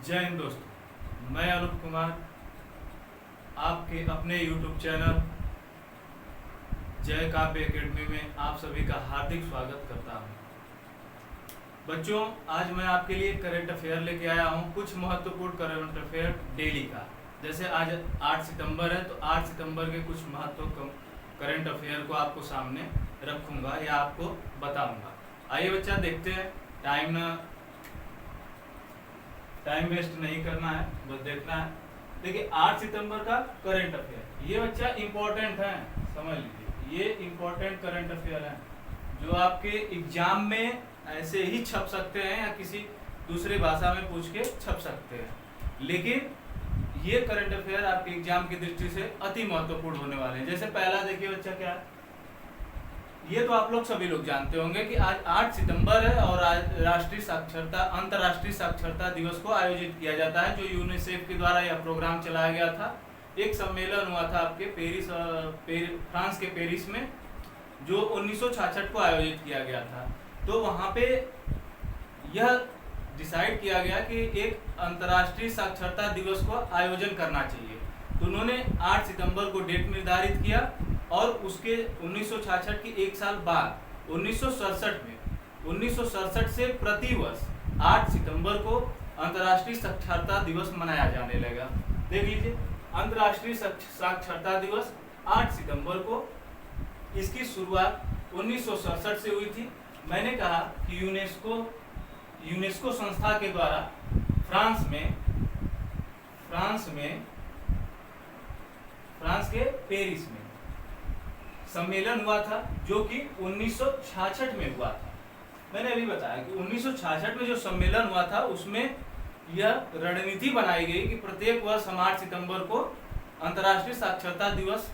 जय हिंद दोस्तों, मैं अनूप कुमार आपके अपने YouTube चैनल जय काव्य एकेडमी में आप सभी का हार्दिक स्वागत करता हूं। बच्चों, आज मैं आपके लिए करंट अफेयर लेके आया हूं, कुछ महत्वपूर्ण करंट अफेयर डेली का। जैसे आज 8 सितंबर है तो 8 सितंबर के कुछ महत्वपूर्ण करंट अफेयर को आपको सामने रखूंगा या आपको बताऊंगा। आइए बच्चा देखते हैं, टाइम वेस्ट नहीं करना है, बस देखना है। देखिए 8 सितंबर का करंट अफेयर, ये बच्चा इम्पोर्टेंट है, समझ लीजिए ये इम्पोर्टेंट करंट अफेयर है जो आपके एग्जाम में ऐसे ही छप सकते हैं या किसी दूसरी भाषा में पूछ के छप सकते हैं, लेकिन ये करंट अफेयर आपके एग्जाम की दृष्टि से अति महत्वपूर्ण होने वाले हैं। जैसे पहला देखिए बच्चा, क्या है ये तो आप लोग सभी लोग जानते होंगे कि आज 8 सितंबर है और आज अंतर्राष्ट्रीय साक्षरता दिवस को आयोजित किया जाता है, जो यूनिसेफ के द्वारा यह प्रोग्राम चलाया गया था। एक सम्मेलन हुआ था आपके फ्रांस के पेरिस में, जो 1966 को आयोजित किया गया था। तो वहाँ पे यह डिसाइड किया गया कि एक अंतर्राष्ट्रीय साक्षरता दिवस को आयोजन करना चाहिए। तो उन्होंने 8 सितंबर को डेट निर्धारित किया और उसके 1966 की एक साल बाद 1967 से प्रतिवर्ष 8 सितंबर को अंतर्राष्ट्रीय साक्षरता दिवस मनाया जाने लगा। देख लीजिए, अंतर्राष्ट्रीय साक्षरता दिवस 8 सितंबर को, इसकी शुरुआत 1967 से हुई थी। मैंने कहा कि यूनेस्को संस्था के द्वारा फ्रांस के पेरिस में सम्मेलन हुआ था, जो कि 1966 में हुआ था। मैंने अभी बताया कि 1966 में जो सम्मेलन हुआ था उसमें यह रणनीति बनाई गई कि प्रत्येक वर्ष हम 8 सितंबर को अंतर्राष्ट्रीय साक्षरता दिवस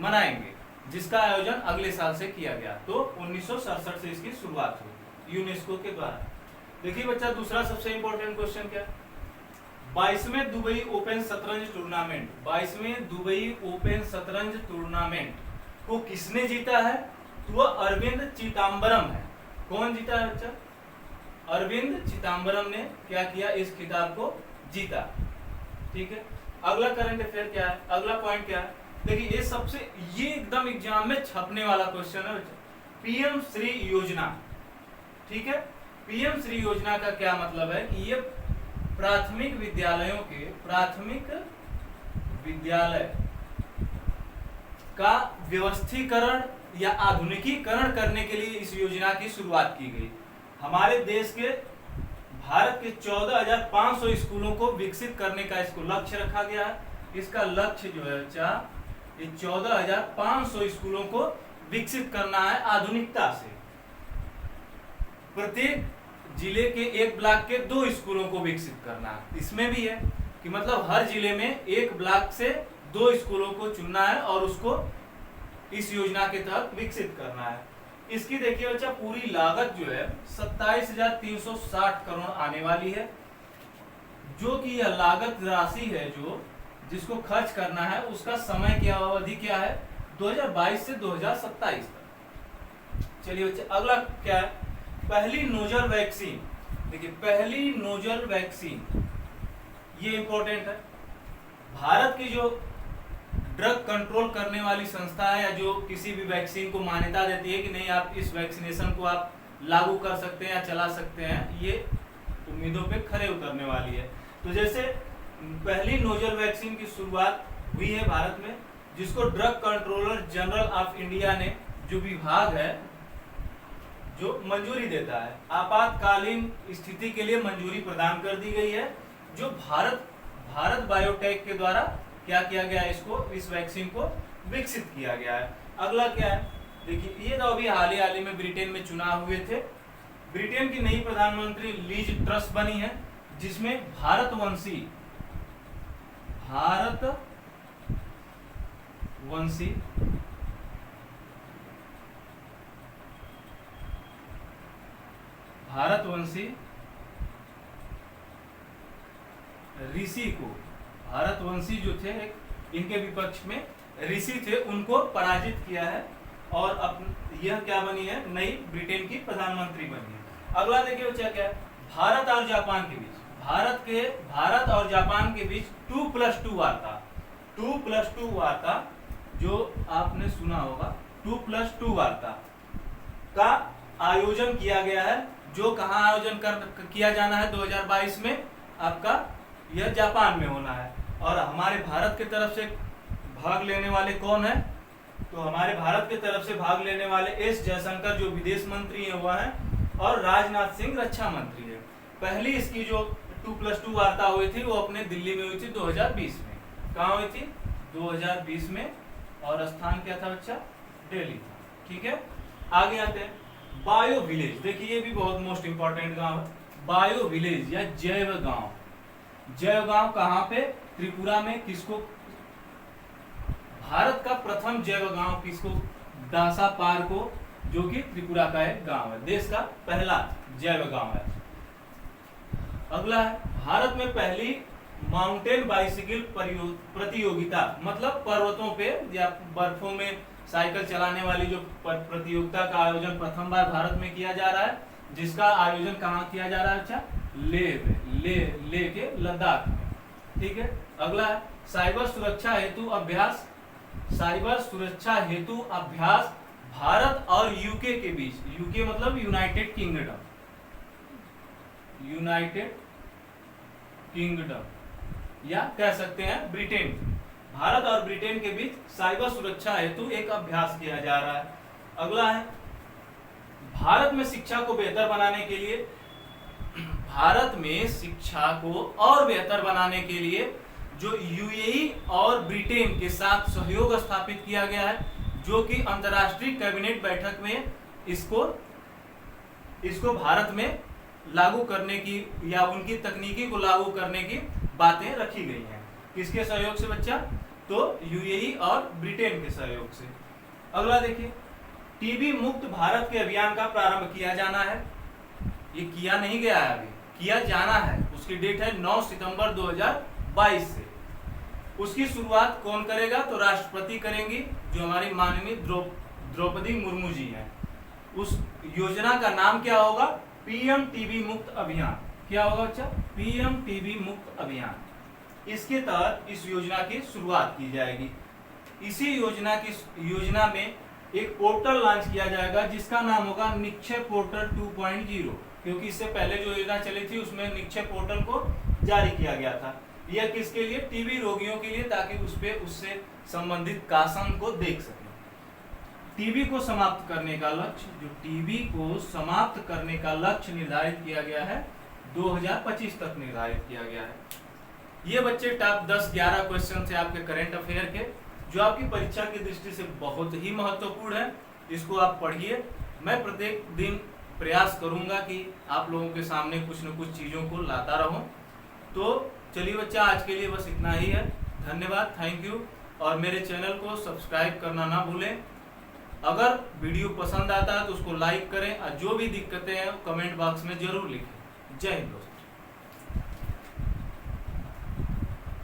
मनाएंगे, जिसका आयोजन अगले साल से किया गया। तो 1967 से इसकी शुरुआत हुई यूनेस्को के द्वारा। देखिए बच्चा, दूसरा सबसे इंपॉर्टेंट क्वेश्चन क्या है, 22वें दुबई ओपन शतरंज टूर्नामेंट को किसने जीता है? तो वह अरविंद चिदम्बरम है। कौन जीता है बच्चा? अरविंद चिदम्बरम ने क्या किया, इस खिताब को जीता। ठीक है, अगला करंट अफेयर क्या है, अगला पॉइंट क्या है? देखिए ये एकदम एग्जाम में छपने वाला क्वेश्चन है बच्चा, पीएम श्री योजना। ठीक है, पीएम श्री योजना का क्या मतलब है कि ये प्राथमिक विद्यालय का व्यवस्थीकरण या आधुनिकीकरण करने के लिए इस योजना की शुरुआत की गई। हमारे देश के भारत के 14,500 स्कूलों को विकसित करने का इसको लक्ष्य रखा गया है। इसका लक्ष्य जो है बच्चा, ये 14,500 स्कूलों को विकसित करना है आधुनिकता से। प्रत्येक जिले के एक ब्लॉक के 2 स्कूलों को विकसित करना है। इसमें भी है कि मतलब हर जिले में एक ब्लॉक से 2 स्कूलों को चुनना है और उसको इस योजना के तहत विकसित करना है। इसकी देखिए बच्चा, पूरी लागत जो है 27,360 करोड़ आने वाली है, जो कि यह लागत राशि है जिसको खर्च करना है। उसका समय की अवधि क्या है? 2022 से 2027 तक। चलिए बच्चे, अगला क्या है? पहली नोजल वैक्सीन। देखिए, पहली नोजल वैक्सीन ये इंपॉर्टेंट है। भारत की जो ड्रग कंट्रोल करने वाली संस्था है, या जो किसी भी वैक्सीन को मान्यता देती है कि नहीं आप इस वैक्सीनेशन को आप लागू कर सकते हैं या चला सकते हैं, ये उम्मीदों पे खरे उतरने वाली है। तो जैसे पहली नोजल वैक्सीन की शुरुआत हुई है भारत में, जिसको drug controller general of India ने, जो विभाग है जो मंजूरी देता है, आपातकालीन स्थिति के लिए मंजूरी प्रदान कर दी गई है, जो भारत बायोटेक के द्वारा क्या किया गया, इस वैक्सीन को विकसित किया गया है। अगला क्या है? देखिए, ये तो अभी हाल ही में ब्रिटेन में चुनाव हुए थे। ब्रिटेन की नई प्रधानमंत्री लीज ट्रस बनी है, जिसमें भारतवंशी भारतवंशी जो थे, इनके विपक्ष में ऋषि थे, उनको पराजित किया है और यह क्या बनी है, नई ब्रिटेन की प्रधानमंत्री बनी है। अगला देखिए बच्चा क्या है, भारत और जापान के बीच भारत और जापान के बीच 2+2 वार्ता, 2+2 वार्ता जो आपने सुना होगा, 2+2 वार्ता का आयोजन किया गया है। जो कहाँ आयोजन किया जाना है 2022 में, आपका यह जापान में होना है। और हमारे भारत की तरफ से भाग लेने वाले कौन है? तो हमारे भारत की तरफ से भाग लेने वाले एस जयशंकर जो विदेश मंत्री है वह है, और राजनाथ सिंह रक्षा मंत्री है। पहली इसकी जो 2+2 वार्ता हुई थी वो अपने दिल्ली में हुई थी 2020 में। कहाँ हुई थी? 2020 में, और स्थान क्या था बच्चा? दिल्ली था। ठीक है, आगे आते हैं। बायो विलेज, देखिए ये भी बहुत मोस्ट इंपॉर्टेंट गांव है। बायो विलेज या जैव गांव, जैव गांव कहाँ पे? त्रिपुरा में। किसको? भारत का प्रथम जैव गांव किसको? दासा पार को, जो कि त्रिपुरा का एक गांव है, देश का पहला जैव गांव है। अगला है, भारत में पहली माउंटेन बाइसिकल प्रतियोगिता, मतलब पर्वतों पे या बर्फों में साइकिल चलाने वाली जो प्रतियोगिता का आयोजन प्रथम बार भारत में किया जा रहा है, जिसका आयोजन कहाँ किया जा रहा है? अच्छा, लेह के लद्दाख में। ठीक है, अगला है, साइबर सुरक्षा हेतु अभ्यास, साइबर सुरक्षा हेतु अभ्यास भारत और यूके के बीच। यूके मतलब यूनाइटेड किंगडम, यूनाइटेड किंगडम या कह सकते हैं ब्रिटेन। भारत और ब्रिटेन के बीच साइबर सुरक्षा हेतु एक अभ्यास किया जा रहा है। अगला है, भारत में शिक्षा को बेहतर बनाने के लिए, भारत में शिक्षा को और बेहतर बनाने के लिए जो यूएई और ब्रिटेन के साथ सहयोग स्थापित किया गया है, जो कि अंतर्राष्ट्रीय कैबिनेट बैठक में इसको भारत में लागू करने की या उनकी तकनीकी को लागू करने की बातें रखी गई हैं। किसके सहयोग से बच्चा? तो यूएई और ब्रिटेन के सहयोग से। अगला देखिए, टीबी मुक्त भारत के अभियान का प्रारंभ किया जाना है। ये किया नहीं गया है, अभी किया जाना है। उसकी डेट है 9 सितंबर 2022 से। उसकी शुरुआत कौन करेगा? तो राष्ट्रपति करेंगी, जो हमारी माननीय द्रौपदी मुर्मू जी हैं। उस योजना का नाम क्या होगा? पीएम टीबी मुक्त अभियान। क्या होगा बच्चा? पीएम टीबी मुक्त अभियान। इसके तहत इस योजना की शुरुआत की जाएगी। इसी योजना में एक पोर्टल लॉन्च किया जाएगा जिसका नाम होगा निक्षय पोर्टल 2.0, क्योंकि इससे पहले जो योजना चली थी उसमें निक्षय पोर्टल को जारी किया गया था। यह किसके लिए? टीबी रोगियों के लिए, ताकि उससे संबंधित कासन को देख सके। टीबी को समाप्त करने का लक्ष्य, जो टीबी को समाप्त करने का लक्ष्य निर्धारित किया गया है 2025 तक निर्धारित किया गया है। ये बच्चे टॉप 10-11 क्वेश्चन थे आपके करंट अफेयर के, जो आपकी परीक्षा की दृष्टि से बहुत ही महत्वपूर्ण है। इसको आप पढ़िए। मैं प्रत्येक दिन प्रयास करूंगा कि आप लोगों के सामने कुछ न कुछ चीज़ों को लाता रहूं। तो चलिए बच्चा, आज के लिए बस इतना ही है। धन्यवाद, थैंक यू। और मेरे चैनल को सब्सक्राइब करना ना भूलें। अगर वीडियो पसंद आता है तो उसको लाइक करें, और जो भी दिक्कतें हैं कमेंट बॉक्स में जरूर लिखें। जय हिंद दोस्तों।